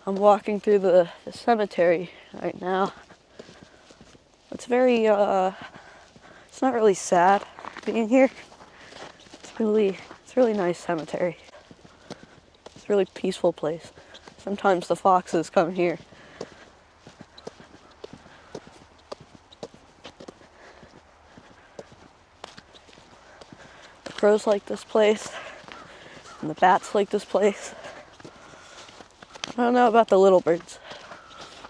I'm walking through the cemetery right now. It's very, it's not really sad being here. It's really nice cemetery. It's a really peaceful place. Sometimes the foxes come here. The crows like this place, and the bats like this place. I don't know about the little birds.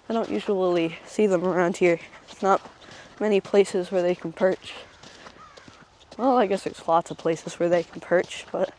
I don't usually see them around here. It's not many places where they can perch. Well, I guess there's lots of places where they can perch, but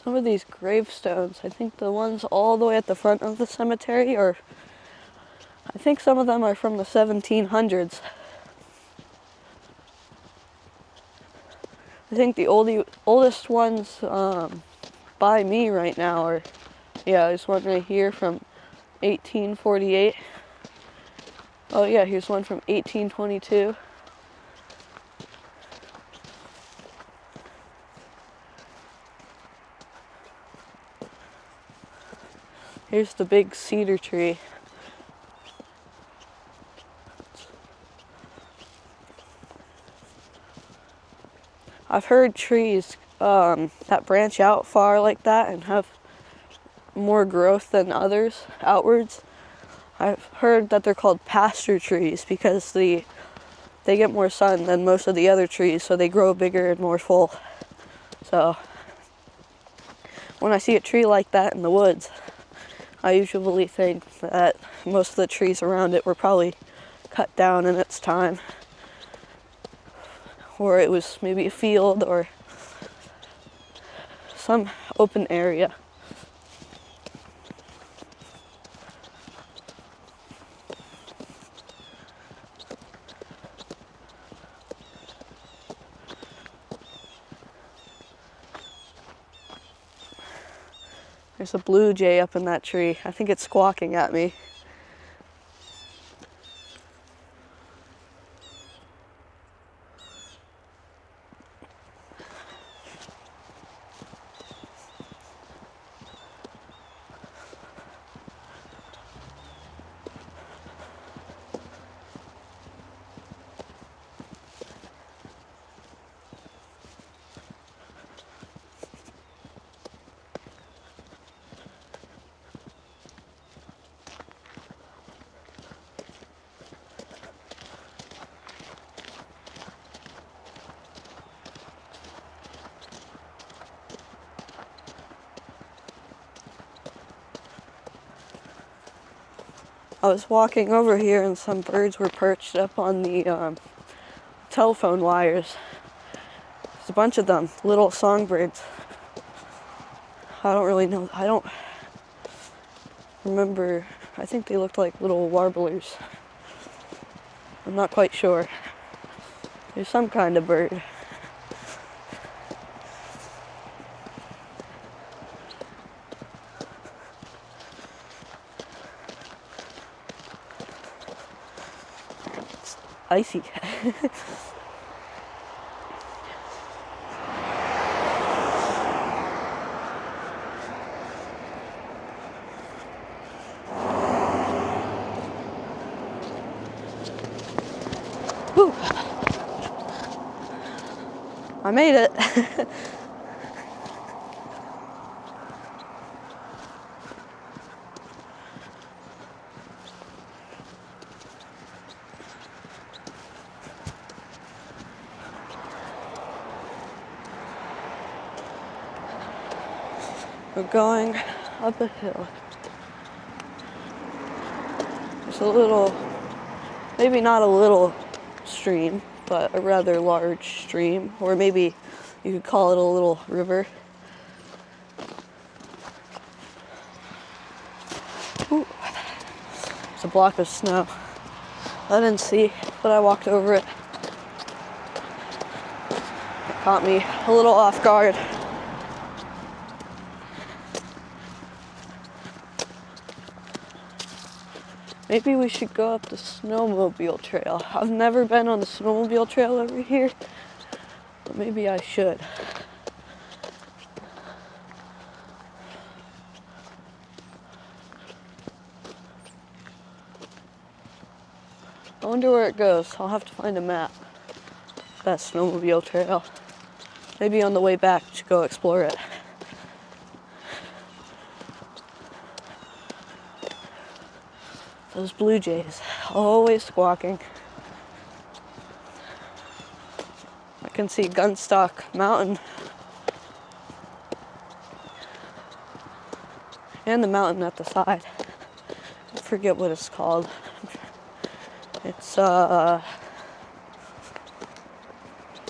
some of these gravestones, I think the ones all the way at the front of the cemetery are, I think some of them are from the 1700s. I think the oldest ones by me right now are, yeah, there's one right here from 1848. Oh yeah, here's one from 1822. Here's the big cedar tree. I've heard trees that branch out far like that and have more growth than others outwards. I've heard that they're called pasture trees because they get more sun than most of the other trees, so they grow bigger and more full. So when I see a tree like that in the woods, I usually think that most of the trees around it were probably cut down in its time, or it was maybe a field or some open area. There's a blue jay up in that tree. I think it's squawking at me. I was walking over here and some birds were perched up on the telephone wires. There's a bunch of them, little songbirds. I don't really know. I don't remember. I think they looked like little warblers. I'm not quite sure. There's some kind of bird. It's icy. Whew. I made it. We're going up a hill. There's a little, maybe not a little stream, but a rather large stream, or maybe you could call it a little river. Ooh. It's a block of snow. I didn't see, but I walked over it. It caught me a little off guard. Maybe we should go up the snowmobile trail. I've never been on the snowmobile trail over here, but maybe I should. I wonder where it goes. I'll have to find a map. That snowmobile trail. Maybe on the way back, we should go explore it. Those blue jays, always squawking. I can see Gunstock Mountain. And the mountain at the side. I forget what it's called. It's, I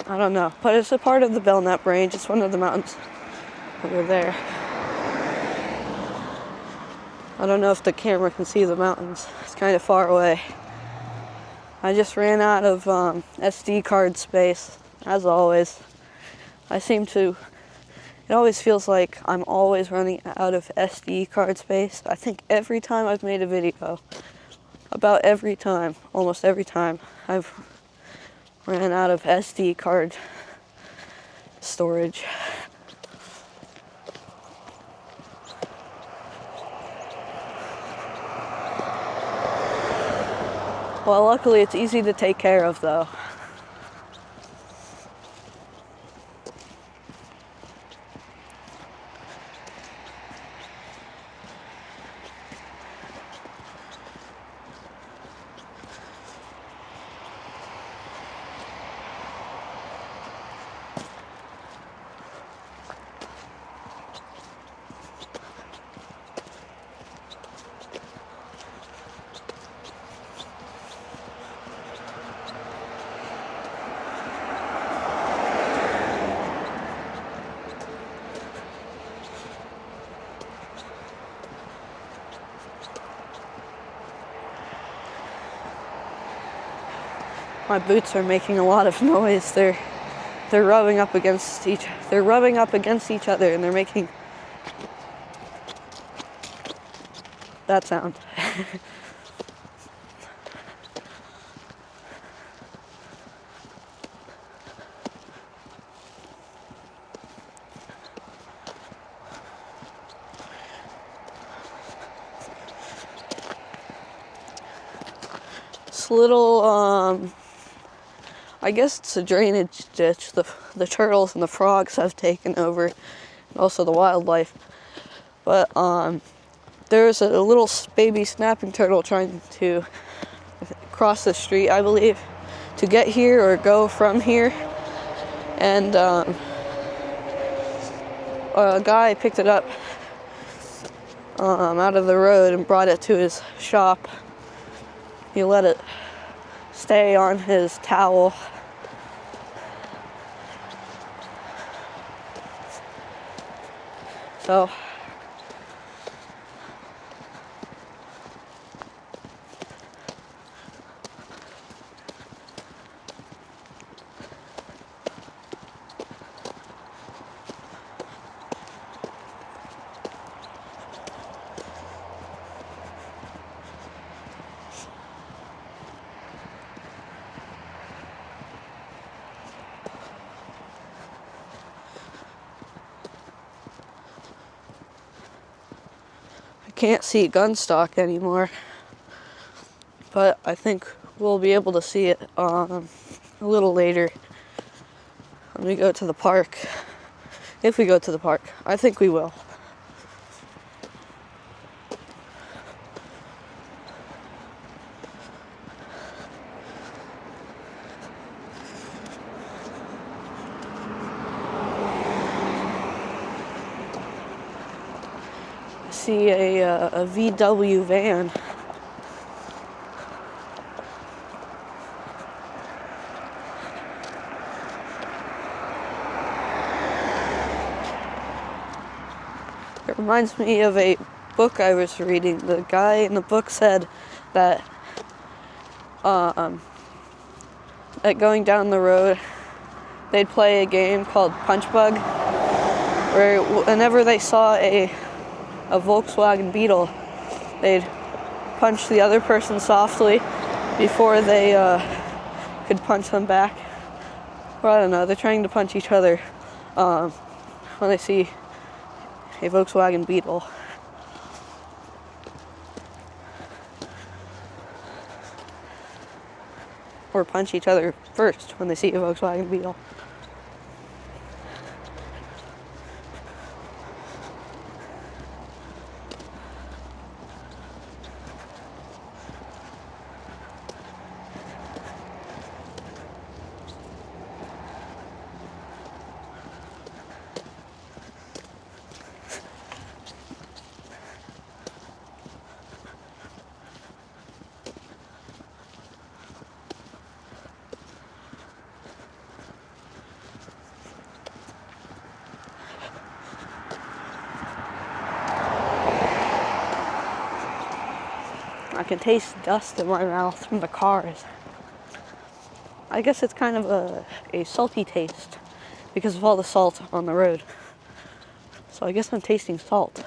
don't know, but it's a part of the Belknap Range. It's one of the mountains over there. I don't know if the camera can see the mountains. It's kind of far away. I just ran out of SD card space, as always. It always feels like I'm always running out of SD card space. I think every time I've made a video, about every time, almost every time, I've ran out of SD card storage. Well, luckily it's easy to take care of, though. My boots are making a lot of noise. They're rubbing up against each other, and they're making that sound. This little I guess it's a drainage ditch the turtles and the frogs have taken over, and also the wildlife. But there's a little baby snapping turtle trying to cross the street, I believe, to get here or go from here. And a guy picked it up out of the road and brought it to his shop. He let it stay on his towel. So can't see Gunstock anymore, but I think we'll be able to see it a little later when we go to the park. If we go to the park, I think we will. See a VW van. It reminds me of a book I was reading. The guy in the book said that At going down the road, they'd play a game called Punch Bug, where whenever they saw a Volkswagen Beetle, they'd punch the other person softly before they could punch them back. Or I don't know, they're trying to punch each other when they see a Volkswagen Beetle. Or punch each other first when they see a Volkswagen Beetle. I can taste dust in my mouth from the cars. I guess it's kind of a salty taste because of all the salt on the road. So I guess I'm tasting salt.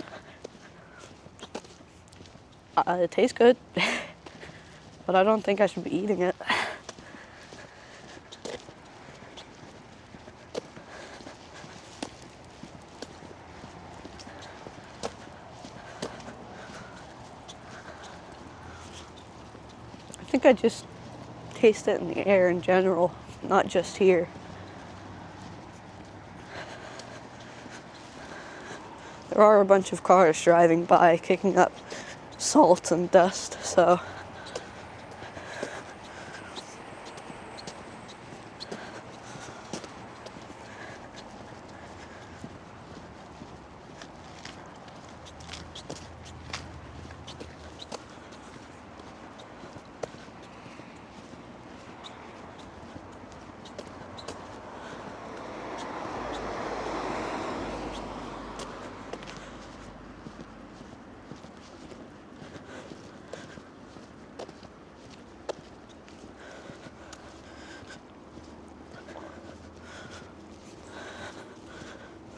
It tastes good, but I don't think I should be eating it. I think I just taste it in the air in general, not just here. There are a bunch of cars driving by, kicking up salt and dust, so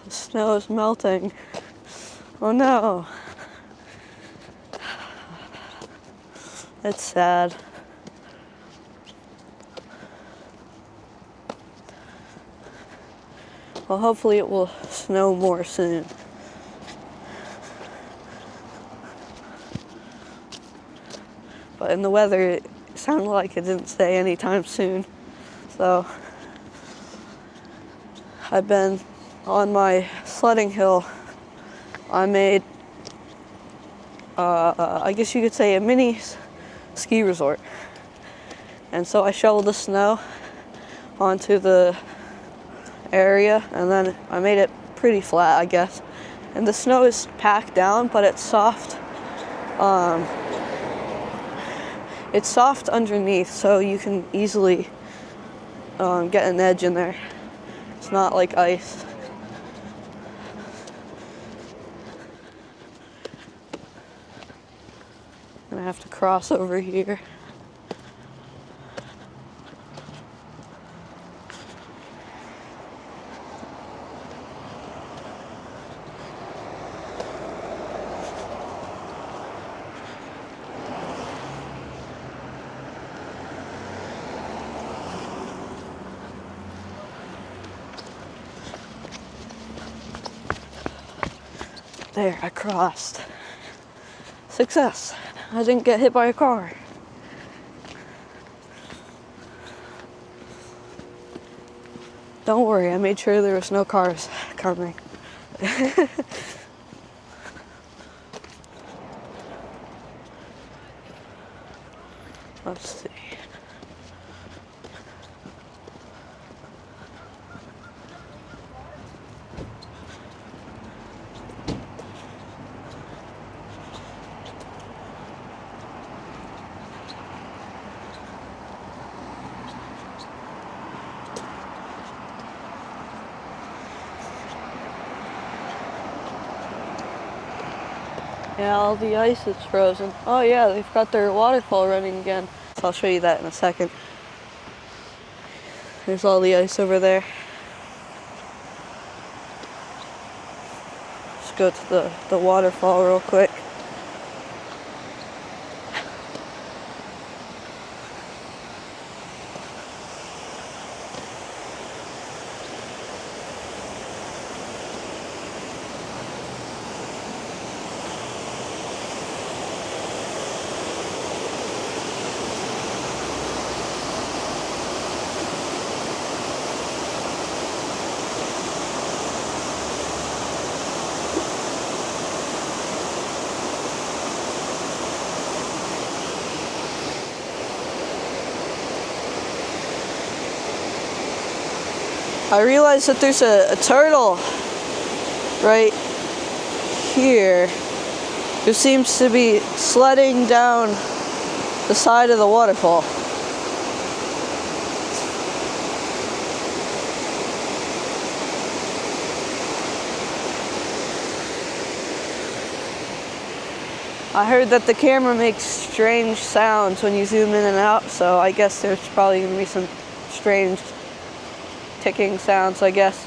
the snow is melting. Oh no. It's sad. Well, hopefully it will snow more soon. But in the weather, it sounded like it didn't say anytime soon. So I've been on my sledding hill. I made, I guess you could say, a mini ski resort. And so I shoveled the snow onto the area, and then I made it pretty flat, I guess. And the snow is packed down, but it's soft. It's soft underneath, so you can easily get an edge in there. It's not like ice. I'm gonna have to cross over here. There, I crossed. Success. I didn't get hit by a car. Don't worry, I made sure there was no cars coming. Let's see. Yeah, all the ice is frozen. Oh yeah, they've got their waterfall running again. So I'll show you that in a second. There's all the ice over there. Let's go to the waterfall real quick. I realized that there's a turtle right here who seems to be sledding down the side of the waterfall. I heard that the camera makes strange sounds when you zoom in and out, so I guess there's probably going to be some strange ticking sounds, I guess.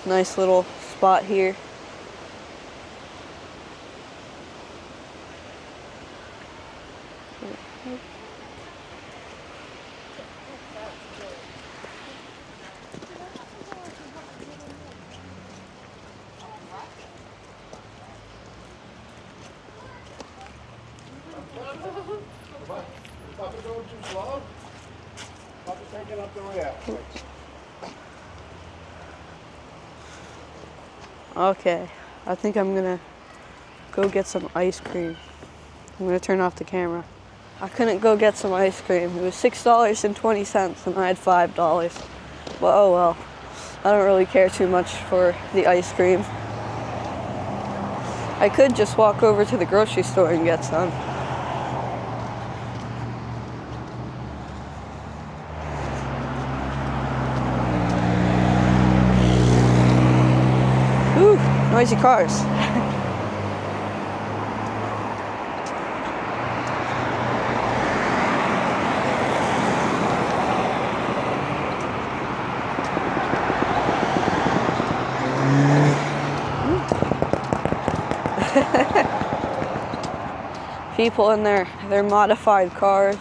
Nice little spot here. Papa going too slow? Papa's taking up the rear. Okay, I think I'm gonna go get some ice cream. I'm gonna turn off the camera. I couldn't go get some ice cream. It was $6.20 and I had $5. But oh well, I don't really care too much for the ice cream. I could just walk over to the grocery store and get some. Ooh, noisy cars. People in their modified cars.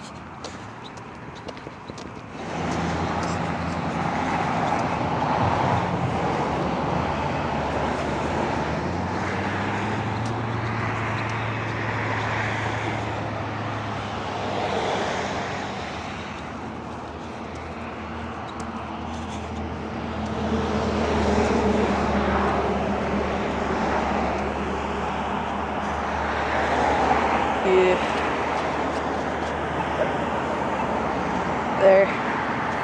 There.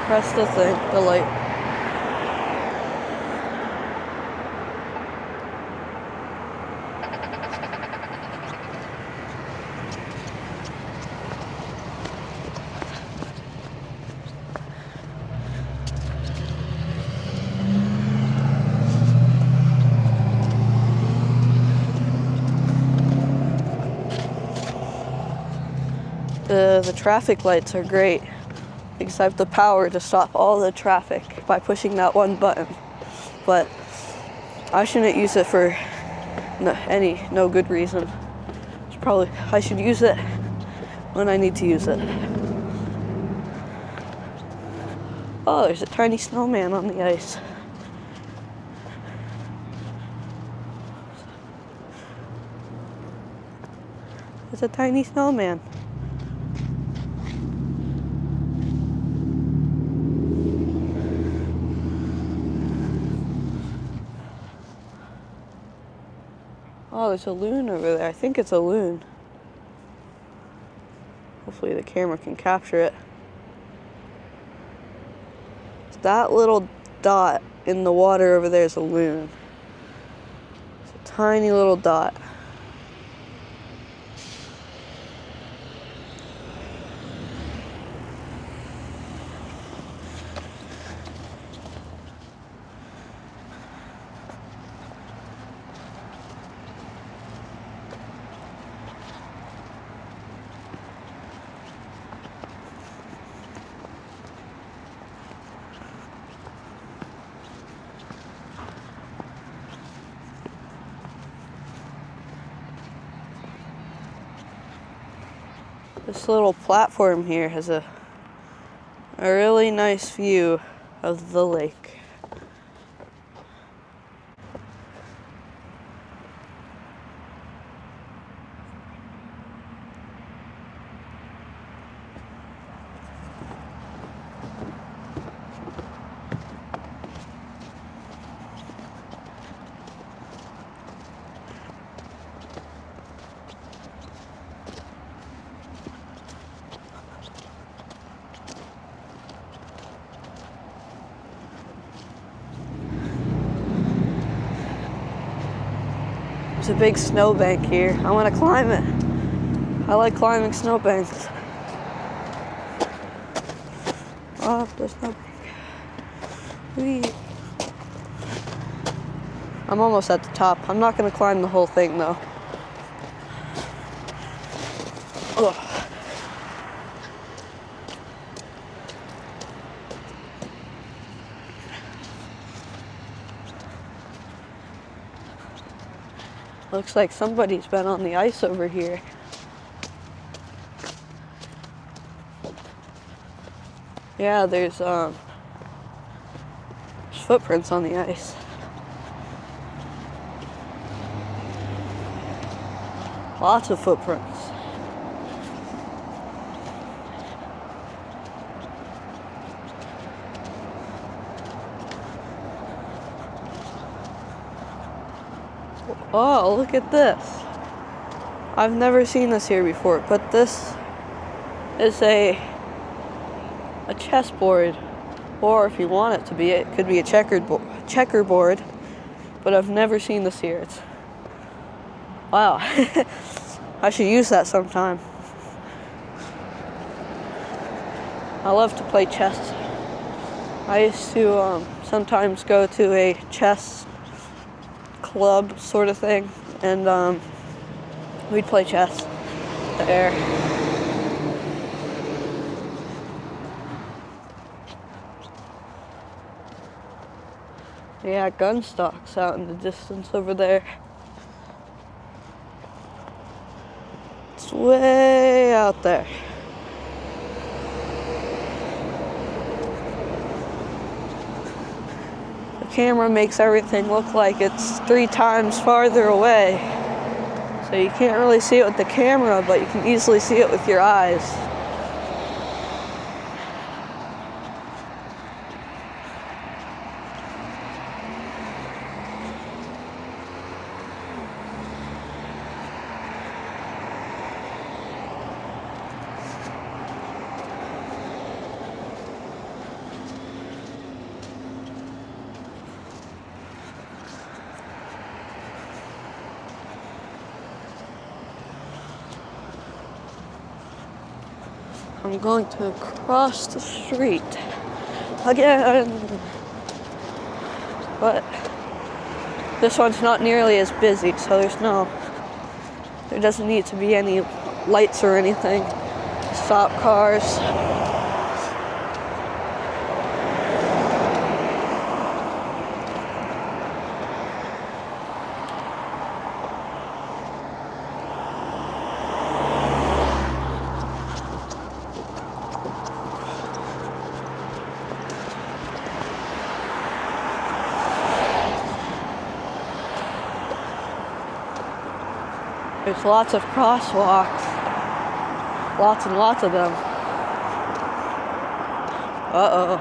Press the thing, the light. The traffic lights are great because I have the power to stop all the traffic by pushing that one button. But I shouldn't use it for no good reason. I should use it when I need to use it. Oh, there's a tiny snowman on the ice. It's a tiny snowman. Oh, there's a loon over there. I think it's a loon. Hopefully the camera can capture it. That little dot in the water over there is a loon. It's a tiny little dot. This little platform here has a really nice view of the lake. There's a big snowbank here. I want to climb it. I like climbing snowbanks. Oh, the snowbank. Whee. I'm almost at the top. I'm not going to climb the whole thing though. Ugh. Looks like somebody's been on the ice over here. Yeah, there's footprints on the ice. Lots of footprints. Oh, look at this. I've never seen this here before, but this is a chessboard, or if you want it to be, it could be a checkerboard, but I've never seen this here. It's, wow. I should use that sometime. I love to play chess. I used to sometimes go to a chess club sort of thing, and we'd play chess there. Yeah, gun stocks out in the distance over there. It's way out there. The camera makes everything look like it's 3 times farther away. So you can't really see it with the camera, but you can easily see it with your eyes. I'm going to cross the street again, but this one's not nearly as busy, so there doesn't need to be any lights or anything to stop cars. There's lots of crosswalks. Lots and lots of them. Uh-oh.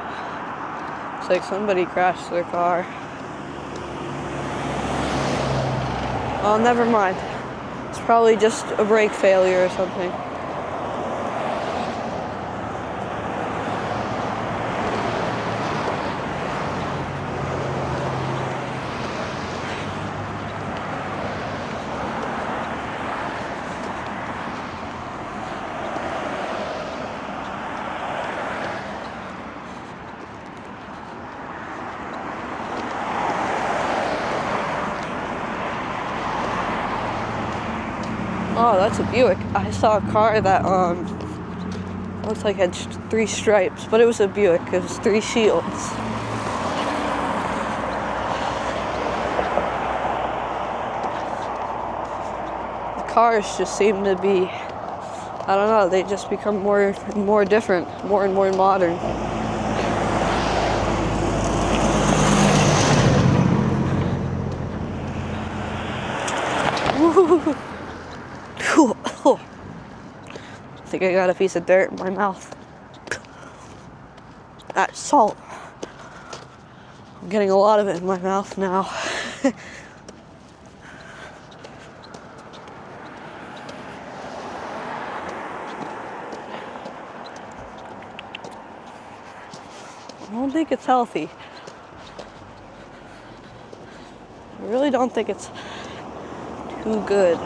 Looks like somebody crashed their car. Oh, never mind. It's probably just a brake failure or something. Oh, that's a Buick. I saw a car that looks like it had 3 stripes, but it was a Buick. It was 3 shields. The cars just seem to be I don't know, they just become more and more different, more and more modern. Woo. I think I got a piece of dirt in my mouth. That's salt. I'm getting a lot of it in my mouth now. I don't think it's healthy. I really don't think it's too good.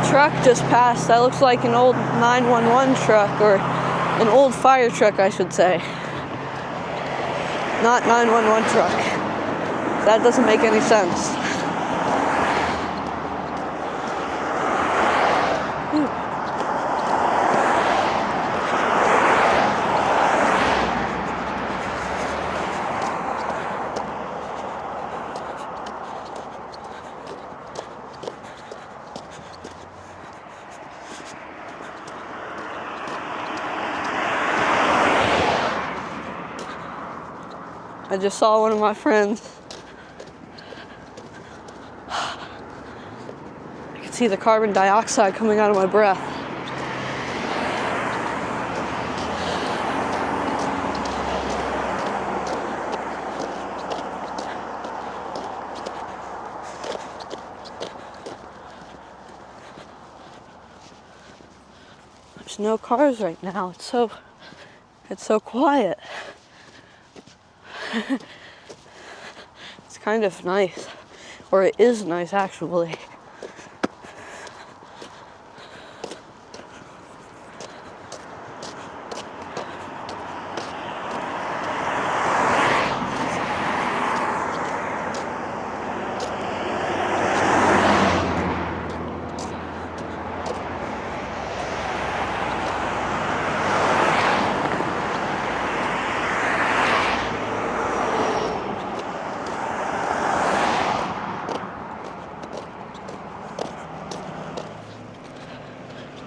Truck just passed. That looks like an old 911 truck, or an old fire truck, I should say. Not 911 truck. That doesn't make any sense. I just saw one of my friends. I can see the carbon dioxide coming out of my breath. There's no cars right now. It's so quiet. It's kind of nice, or it is nice actually.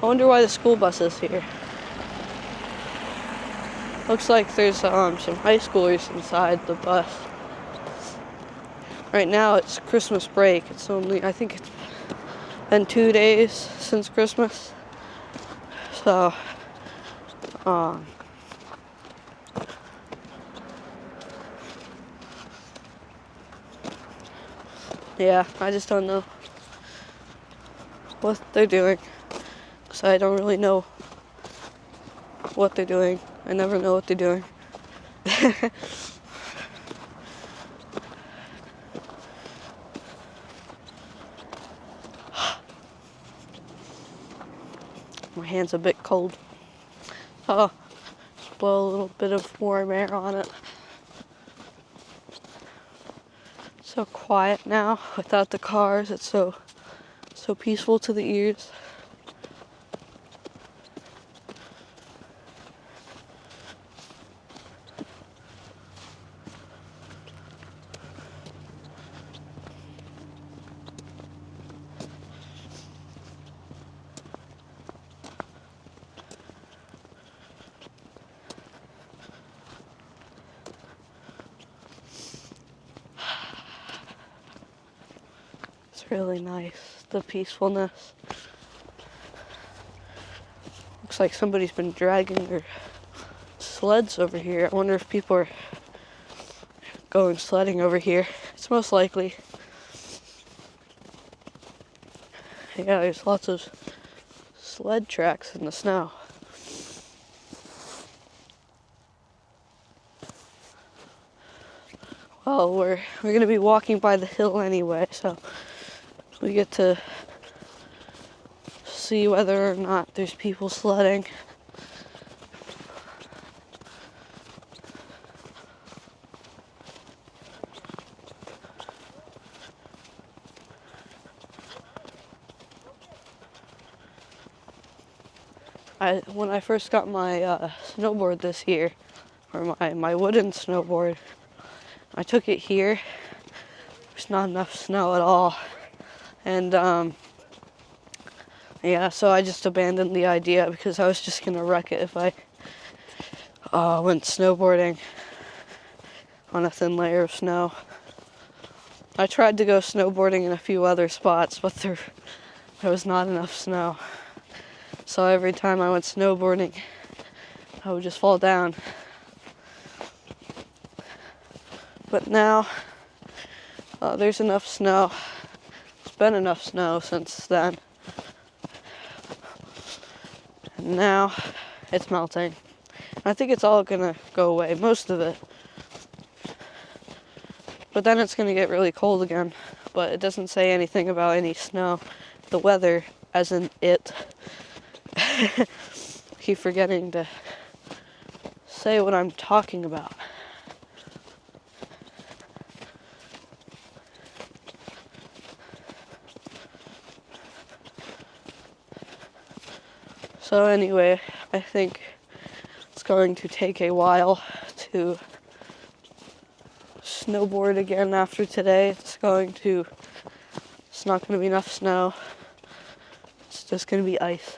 I wonder why the school bus is here. Looks like there's some high schoolers inside the bus. Right now it's Christmas break. It's only, I think it's been 2 days since Christmas. So, yeah, I just don't know what they're doing. So I don't really know what they're doing. I never know what they're doing. My hand's a bit cold. Oh, just blow a little bit of warm air on it. So quiet now without the cars. It's so peaceful to the ears. It's really nice, the peacefulness. Looks like somebody's been dragging their sleds over here. I wonder if people are going sledding over here. It's most likely. Yeah, there's lots of sled tracks in the snow. Well, we're gonna be walking by the hill anyway, so We get to see whether or not there's people sledding. When I first got my snowboard this year, or my wooden snowboard, I took it here. There's not enough snow at all. And yeah, so I just abandoned the idea because I was just gonna wreck it if I went snowboarding on a thin layer of snow. I tried to go snowboarding in a few other spots, but there was not enough snow. So every time I went snowboarding, I would just fall down. But now, there's enough snow. There's been enough snow since then. And now, it's melting. I think it's all gonna go away, most of it. But then it's gonna get really cold again. But it doesn't say anything about any snow. The weather, as in it. Keep forgetting to say what I'm talking about. So anyway, I think it's going to take a while to snowboard again after today. It's not going to be enough snow. It's just going to be ice.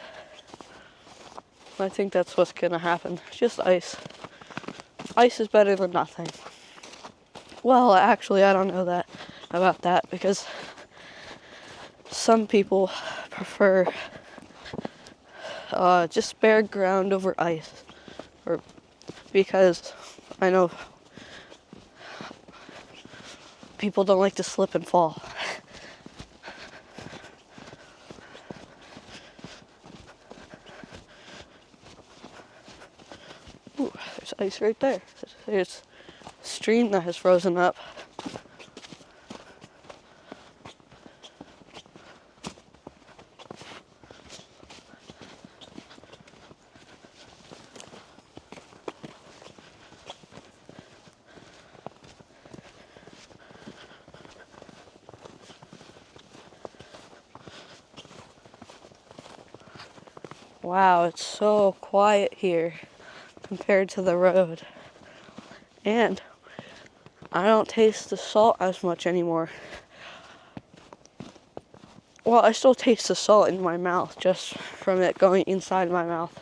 I think that's what's going to happen. Just ice. Ice is better than nothing. Well, actually, I don't know about that because some people prefer just bare ground over ice, or because I know people don't like to slip and fall. Ooh, there's ice right there. There's a stream that has frozen up. Wow, it's so quiet here compared to the road. And I don't taste the salt as much anymore. Well, I still taste the salt in my mouth just from it going inside my mouth.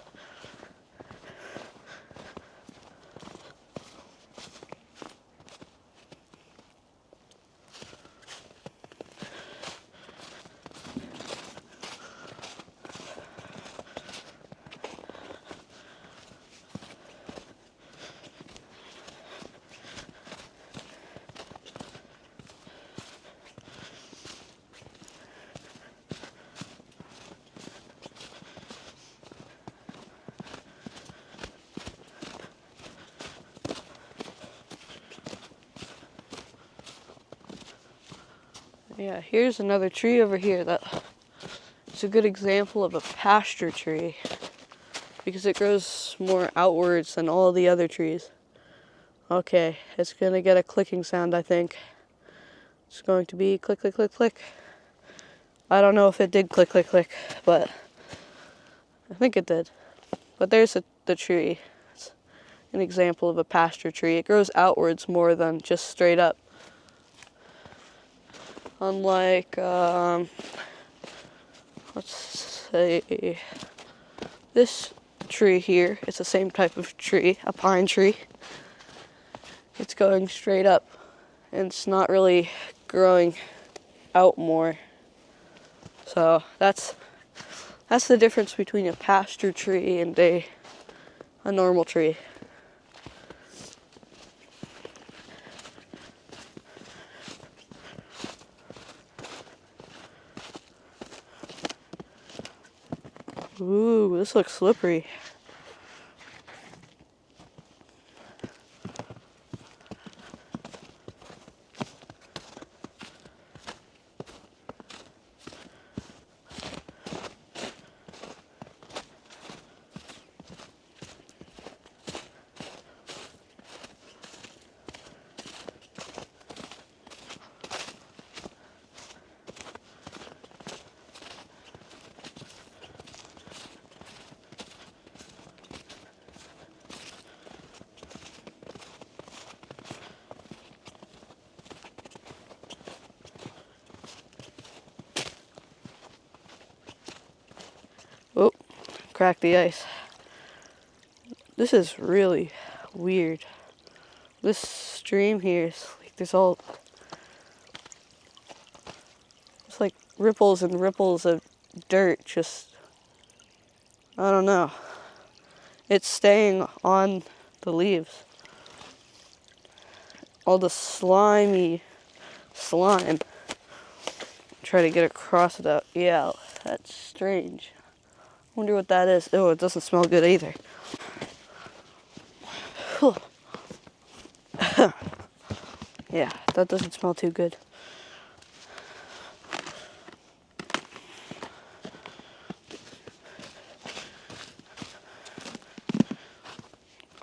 Yeah, here's another tree over here that is a good example of a pasture tree because it grows more outwards than all the other trees. Okay, it's gonna get a clicking sound, I think. It's going to be click, click, click, click. I don't know if it did click, click, click, but I think it did. But there's the tree. It's an example of a pasture tree. It grows outwards more than just straight up. Unlike, let's say, this tree here, it's the same type of tree, a pine tree. It's going straight up, and it's not really growing out more. So that's the difference between a pasture tree and a normal tree. Ooh, this looks slippery. crack the ice. This is really weird. This stream here is like there's all it's like ripples and ripples of dirt, just I don't know. It's staying on the leaves. All the slimy slime. Try to get across without, yeah, that's strange. Wonder what that is. Oh, it doesn't smell good either. Yeah, that doesn't smell too good.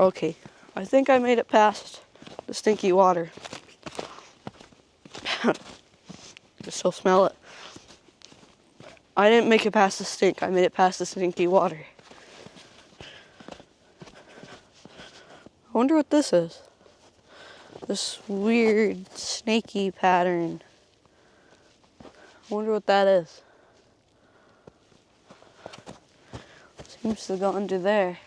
Okay, I think I made it past the stinky water. I still smell it. I didn't make it past the stink. I made it past the stinky water. I wonder what this is. This weird snaky pattern. I wonder what that is. Seems to go under there.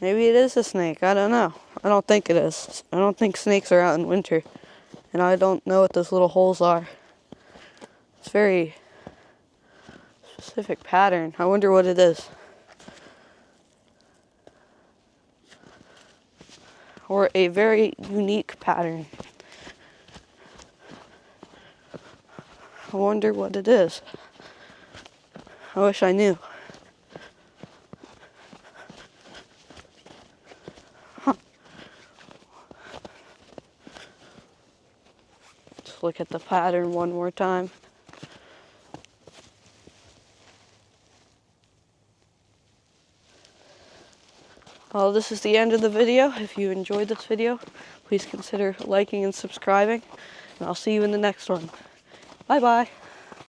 Maybe it is a snake. I don't know. I don't think it is. I don't think snakes are out in winter. And I don't know what those little holes are. It's very specific pattern. I wonder what it is. Or a very unique pattern. I wonder what it is. I wish I knew. Let's look at the pattern one more time. Well, this is the end of the video. If you enjoyed this video, please consider liking and subscribing. And I'll see you in the next one. Bye-bye.